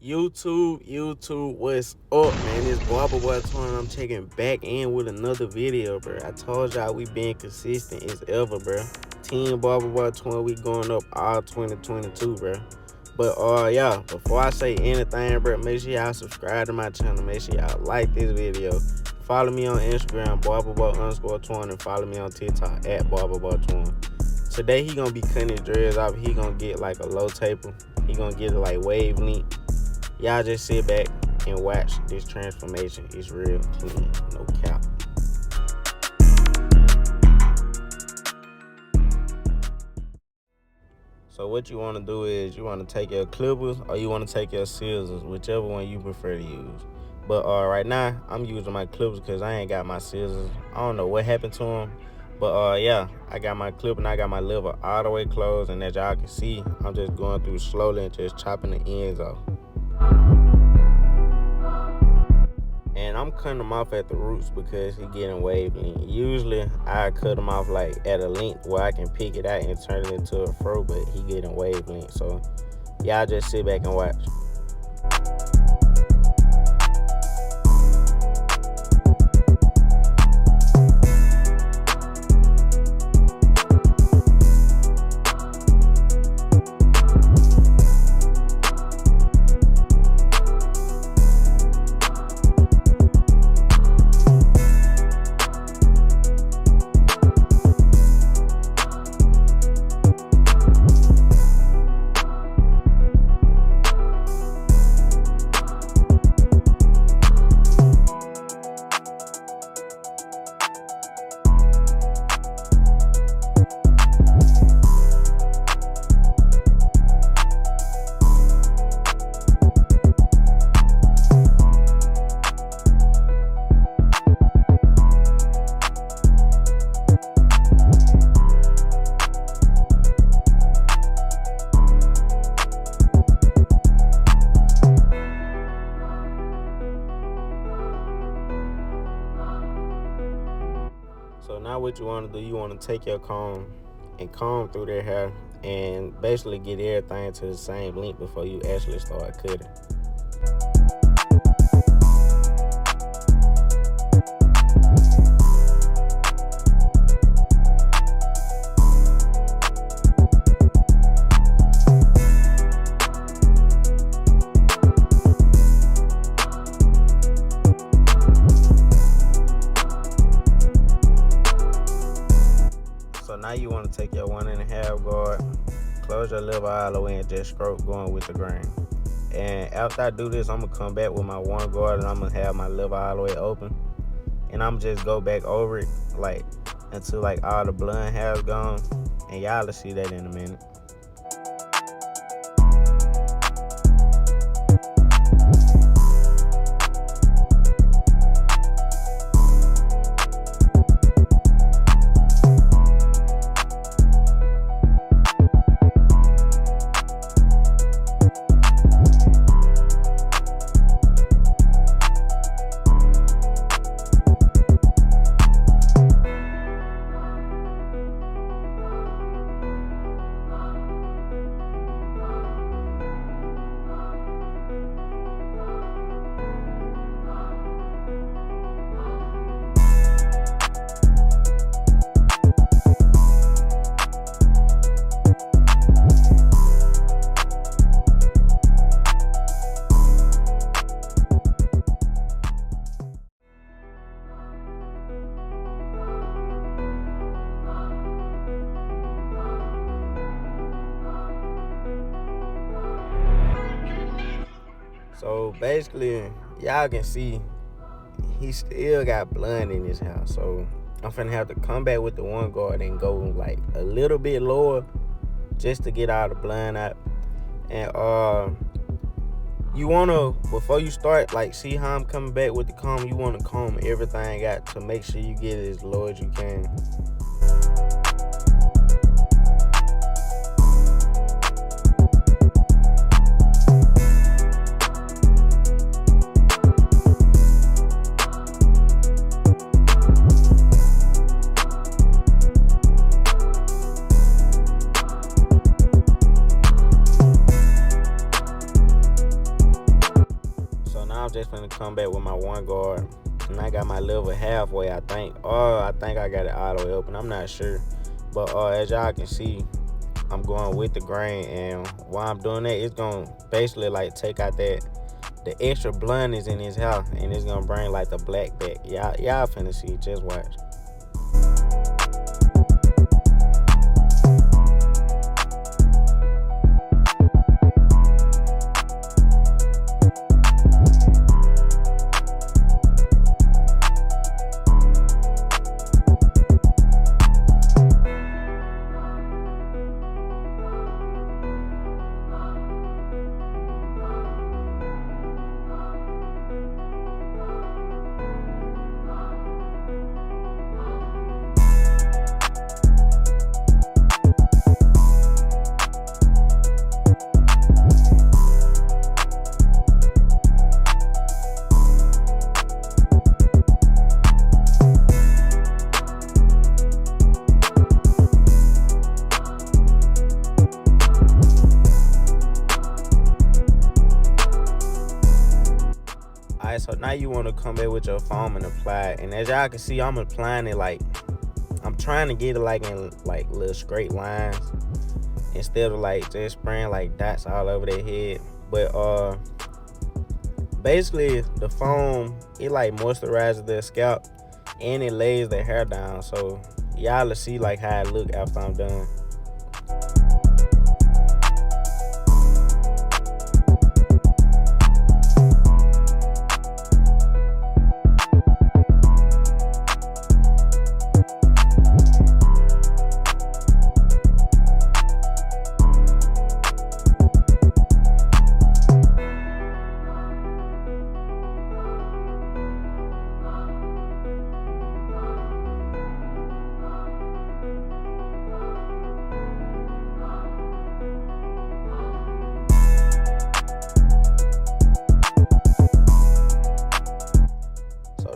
YouTube, what's up, man? It's Barber Boy 20. I'm checking back in with another video, bro. I told y'all we been consistent as ever, bro. 10 Barber Boy 20, we going up all 2022, bro. But yeah, before I say anything, bro, make sure y'all subscribe to my channel. Make sure y'all like this video. Follow me on Instagram, barberboy_20. Follow me on TikTok at barberboy20. Today he gonna be cutting his dreads off. He gonna get like a low taper. He gonna get it like wave length. Y'all just sit back and watch this transformation. It's real clean, no cap. So what you want to do is you want to take your clippers or you want to take your scissors, whichever one you prefer to use. But right now I'm using my clippers because I ain't got my scissors. I don't know what happened to them. But yeah, I got my clip and I got my lever all the way closed, and as y'all can see, I'm just going through slowly and just chopping the ends off. And I'm cutting them off at the roots because he getting wave length. Usually I cut them off like at a length where I can pick it out and turn it into a fro, but he getting wave length. So y'all just sit back and watch. So now what you want to do, you want to take your comb and comb through their hair and basically get everything to the same length before you actually start cutting. So now you want to take your 1.5 guard, close your lever all the way and just stroke going with the grain. And after I do this, I'm gonna come back with my 1 guard and I'm gonna have my lever all the way open. And I'm just go back over it like until like all the blonde hair's gone. And y'all will see that in a minute. So basically, y'all can see he still got blonde in his hair. So I'm finna have to come back with the 1 guard and go like a little bit lower just to get all the blonde out. And you wanna, before you start, like see how I'm coming back with the comb, you wanna comb everything out to make sure you get it as low as you can. now I'm just gonna come back with my one guard. And I got my level halfway, I think. Or I think I got it all the way open. I'm not sure. But as y'all can see, I'm going with the grain. And while I'm doing that, it's going to basically like take out the extra bluntness in his house. And it's going to bring like the black back. Y'all finna see. Just watch. Alright, so now you want to come back with your foam and apply it. And as y'all can see, I'm applying it like, I'm trying to get it like in like little straight lines instead of like just spraying like dots all over their head. But basically the foam, it like moisturizes their scalp and it lays their hair down. So y'all will see like how it look after I'm done.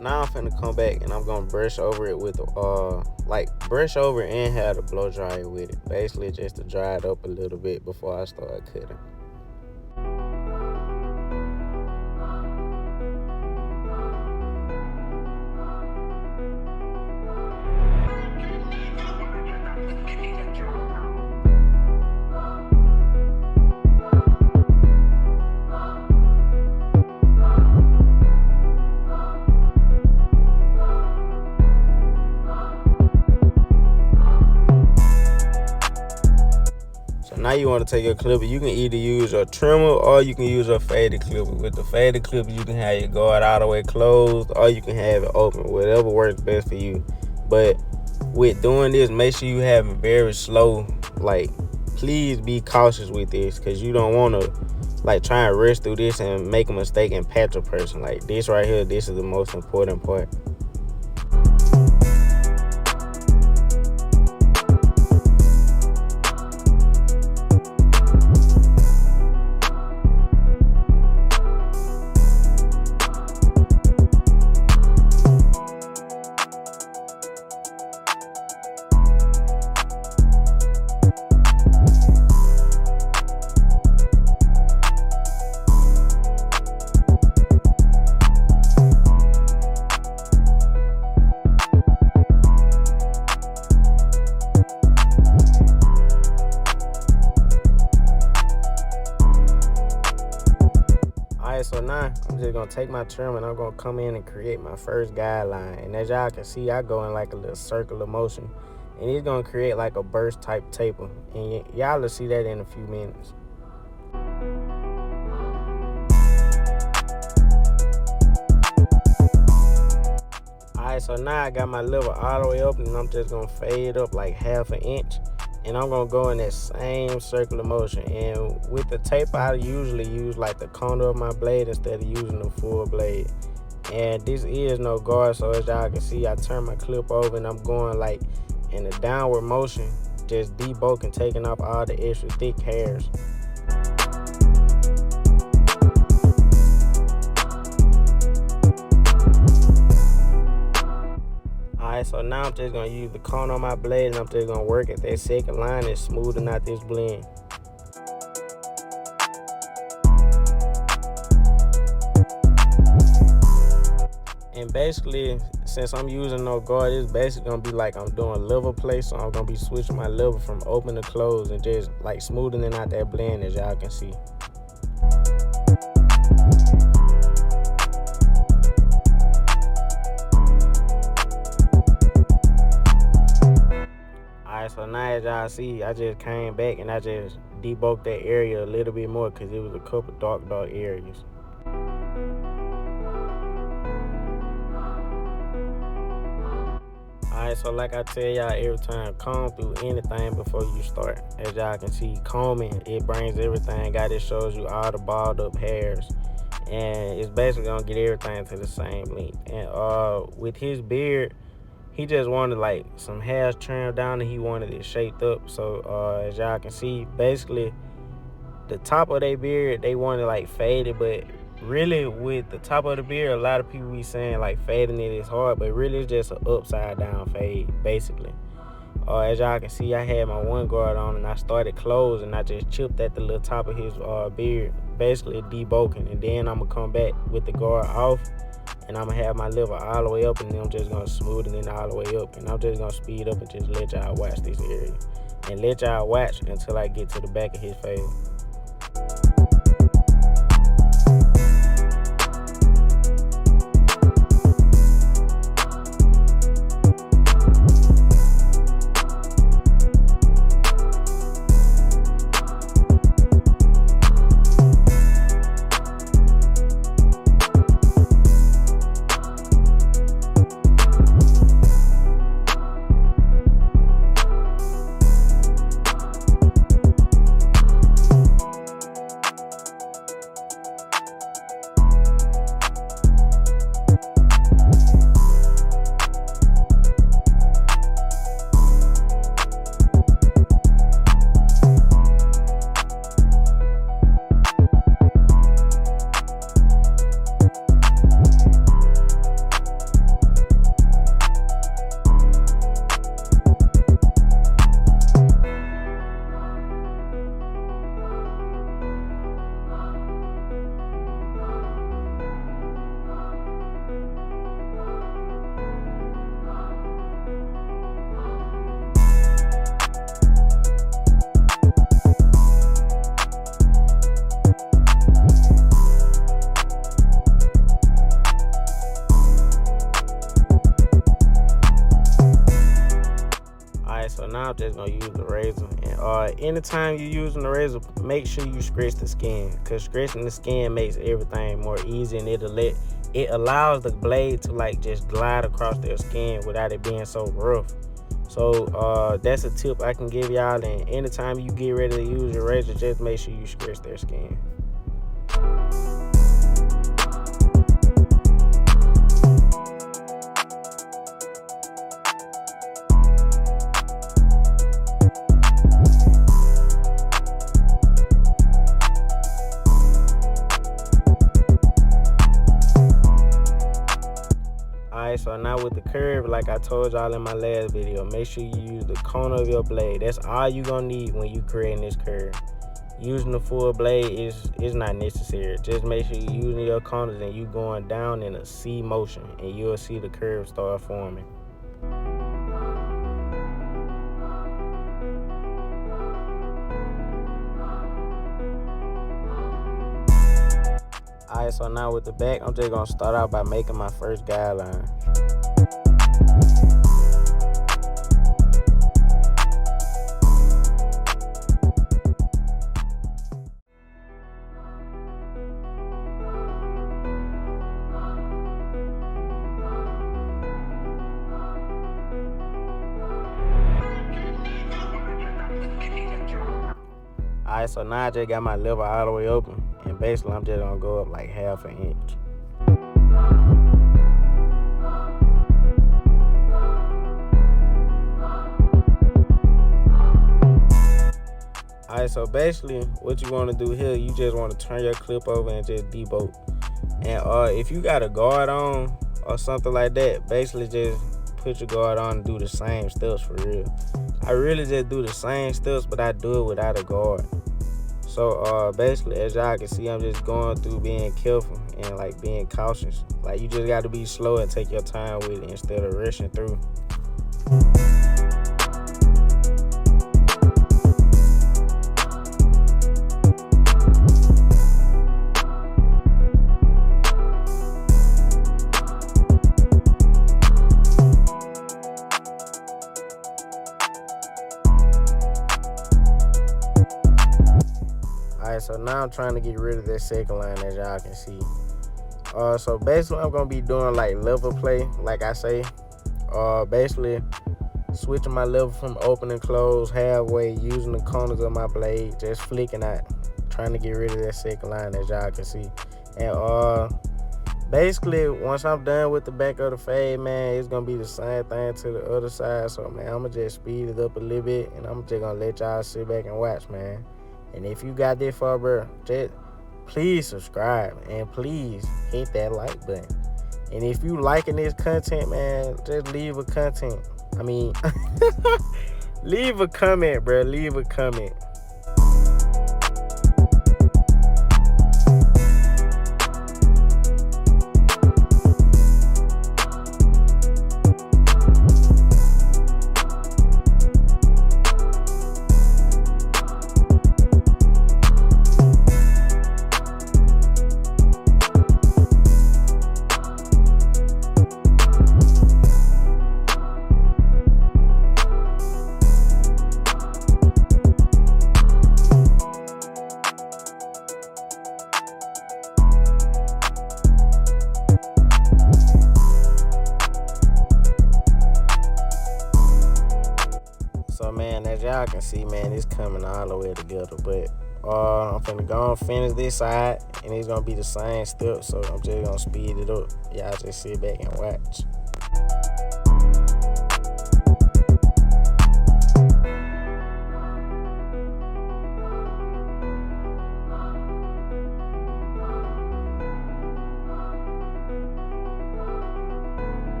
Now I'm finna come back and I'm gonna brush over it with like brush over and have the blow dryer with it. Basically just to dry it up a little bit before I start cutting. Now you want to take your clipper. You can either use a trimmer or you can use a faded clipper. With the faded clipper, you can have your guard all the way closed or you can have it open. Whatever works best for you. But with doing this, make sure you have it very slow. Like, please be cautious with this because you don't want to like try and rush through this and make a mistake and patch a person. Like this right here, this is the most important part. So now I'm just gonna take my trim and I'm gonna come in and create my first guideline. And as y'all can see, I go in like a little circular motion and it's gonna create like a burst type taper. And y'all will see that in a few minutes. Alright, so now I got my level all the way up and I'm just gonna fade up like 1/2 inch. And I'm gonna go in that same circular motion. And with the taper, I usually use like the corner of my blade instead of using the full blade. And this is no guard, so as y'all can see, I turn my clip over and I'm going like in a downward motion, just debulking, taking off all the extra thick hairs. Alright, so now I'm just gonna use the corner on my blade and I'm just gonna work at that second line and smoothing out this blend. And basically, since I'm using no guard, it's basically gonna be like I'm doing level play. So I'm gonna be switching my level from open to close and just like smoothing out that blend, as y'all can see. Alright, so now as y'all see, I just came back and I just debulked that area a little bit more because it was a couple dark areas. Alright, so like I tell y'all every time, comb through anything before you start. As y'all can see, combing, it brings everything out. It shows you all the balled up hairs. And it's basically gonna get everything to the same length. And with his beard, he just wanted like some hairs trimmed down and he wanted it shaped up. So as y'all can see, basically the top of their beard, they wanted like faded, but really with the top of the beard, a lot of people be saying like fading it is hard, but really it's just an upside down fade basically. As y'all can see, I had my one guard on and I started close and I just chipped at the little top of his beard, basically debulking, and then I'm gonna come back with the guard off and I'm gonna have my level all the way up, and then I'm just gonna smooth it in all the way up, and I'm just gonna speed up and just let y'all watch this area and let y'all watch until I get to the back of his face. So now I'm just gonna use the razor, and anytime you're using the razor, make sure you scratch the skin, because scratching the skin makes everything more easy, and it allows the blade to like just glide across their skin without it being so rough. So that's a tip I can give y'all, and anytime you get ready to use your razor, just make sure you scratch their skin. So now with the curve, like I told y'all in my last video, make sure you use the corner of your blade. That's all you gonna need when you creating this curve. Using the full blade is not necessary. Just make sure you're using your corners and you going down in a C motion, and you'll see the curve start forming. Alright, so now with the back, I'm just gonna start out by making my first guideline. Alright, so now I just got my level all the way open, and basically I'm just gonna go up like half an inch. Alright, so basically what you want to do here, you just want to turn your clip over and just debolt. And if you got a guard on or something like that, basically just put your guard on and do the same steps for real. I really just do the same steps, but I do it without a guard. So basically, as y'all can see, I'm just going through being careful and like being cautious. Like you just got to be slow and take your time with it instead of rushing through. Alright, so now I'm trying to get rid of that second line, as y'all can see. So basically I'm gonna be doing like level play, like I say. Basically switching my level from open and close halfway, using the corners of my blade, just flicking out, trying to get rid of that second line, as y'all can see. And basically once I'm done with the back of the fade, man, it's gonna be the same thing to the other side. So man, I'm gonna just speed it up a little bit, and I'm just gonna let y'all sit back and watch, man. And if you got this far, bro, just please subscribe and please hit that like button. And if you liking this content, man, just leave a content. Leave a comment, bro. Leave a comment. So man, as y'all can see, man, it's coming all the way together. But I'm finna go and finish this side, and it's gonna be the same step. So I'm just gonna speed it up. Y'all just sit back and watch.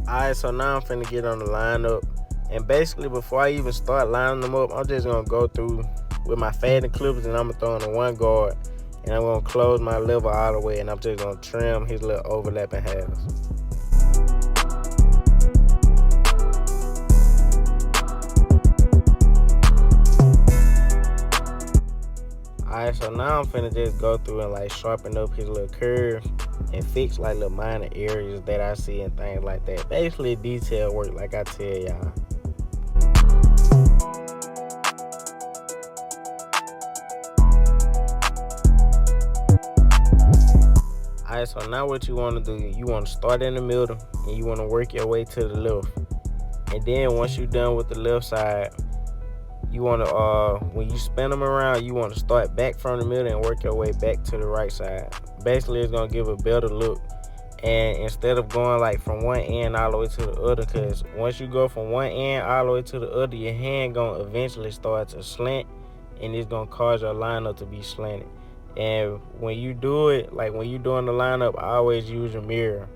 Alright, so now I'm finna get on the lineup. And basically, before I even start lining them up, I'm just gonna go through with my fading clippers, and I'm gonna throw in the one guard, and I'm gonna close my level all the way, and I'm just gonna trim his little overlapping halves. Alright, so now I'm finna just go through and like sharpen up his little curve and fix like little minor areas that I see and things like that. Basically detail work, like I tell y'all. Alright, so now what you want to do, you want to start in the middle and you want to work your way to the left. And then once you're done with the left side, you want to, when you spin them around, you want to start back from the middle and work your way back to the right side. Basically, it's going to give a better look. And instead of going like from one end all the way to the other, because once you go from one end all the way to the other, your hand going to eventually start to slant, and it's going to cause your lineup to be slanted. And when you do it, like when you're doing the lineup, I always use your mirror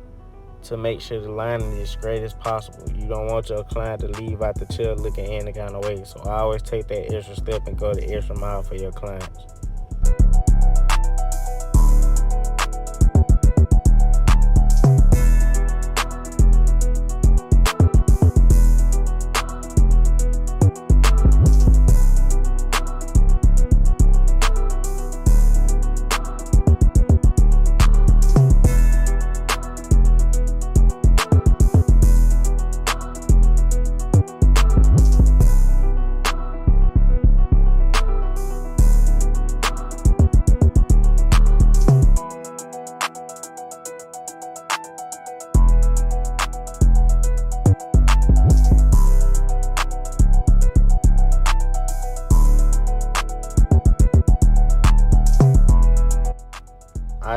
to make sure the lining is straight as possible. You don't want your client to leave out the chair looking any kind of way. So I always take that extra step and go the extra mile for your clients.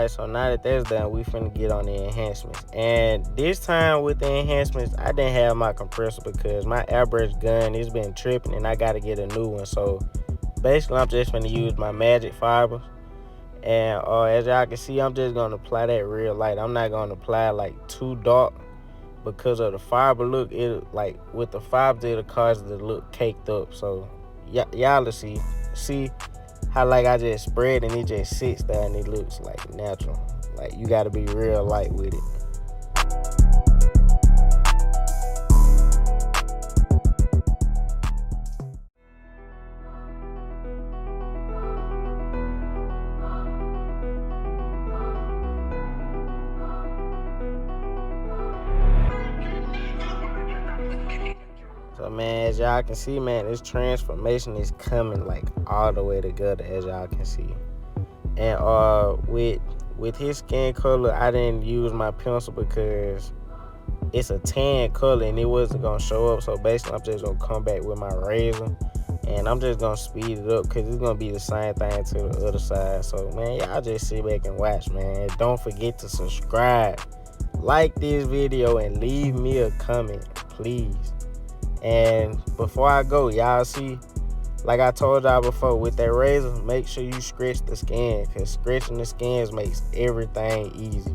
Alright, so now that that's done, we finna get on the enhancements. And this time with the enhancements, I didn't have my compressor because my airbrush gun has been tripping and I gotta get a new one. So basically, I'm just finna use my magic fibers. And as y'all can see, I'm just gonna apply that real light. I'm not gonna apply like too dark because of the fiber look. It like with the fibers, it'll cause it to look caked up. So y'all will see how like I just spread and it just sits there and it looks like natural. Like you gotta be real light with it. So man, as y'all can see, man, this transformation is coming like all the way together, as y'all can see. And with his skin color, I didn't use my pencil because it's a tan color and it wasn't gonna show up. So basically, I'm just gonna come back with my razor and I'm just gonna speed it up because it's gonna be the same thing to the other side. So man, y'all just sit back and watch, man. And don't forget to subscribe, like this video, and leave me a comment, please. And before I go, y'all see, like I told y'all before, with that razor, make sure you scratch the skin, because scratching the skins makes everything easier.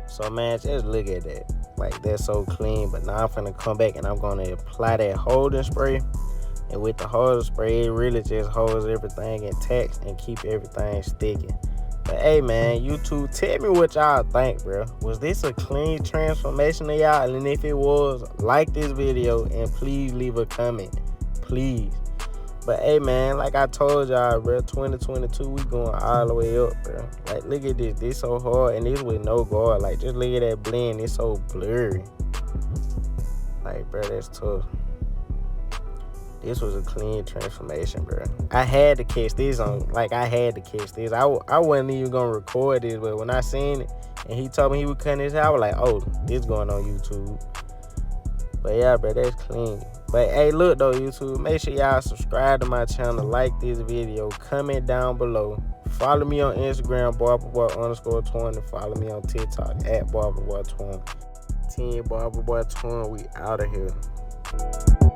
So man, just look at that. Like, that's so clean. But now I'm finna come back and I'm gonna apply that holding spray. And with the holding spray, it really just holds everything intact and keep everything sticking. But hey man, YouTube, tell me what y'all think, bro. Was this a clean transformation of y'all? And if it was, like this video and please leave a comment, please. But hey man, like I told y'all, bro, 2022, we going all the way up, bro. Like, look at this. This so hard, and this with no guard. Like, just look at that blend. It's so blurry. Like, bro, that's tough. This was a clean transformation, bro. I had to catch this on. Like, I had to catch this. I wasn't even gonna record this, but when I seen it and he told me he would cut his hair, I was like, oh, this going on YouTube. But yeah, bro, that's clean. But hey, look though, YouTube, make sure y'all subscribe to my channel, like this video, comment down below. Follow me on Instagram, barberboy_20, and follow me on TikTok @barberboy20. Team Barberboy20, we out of here.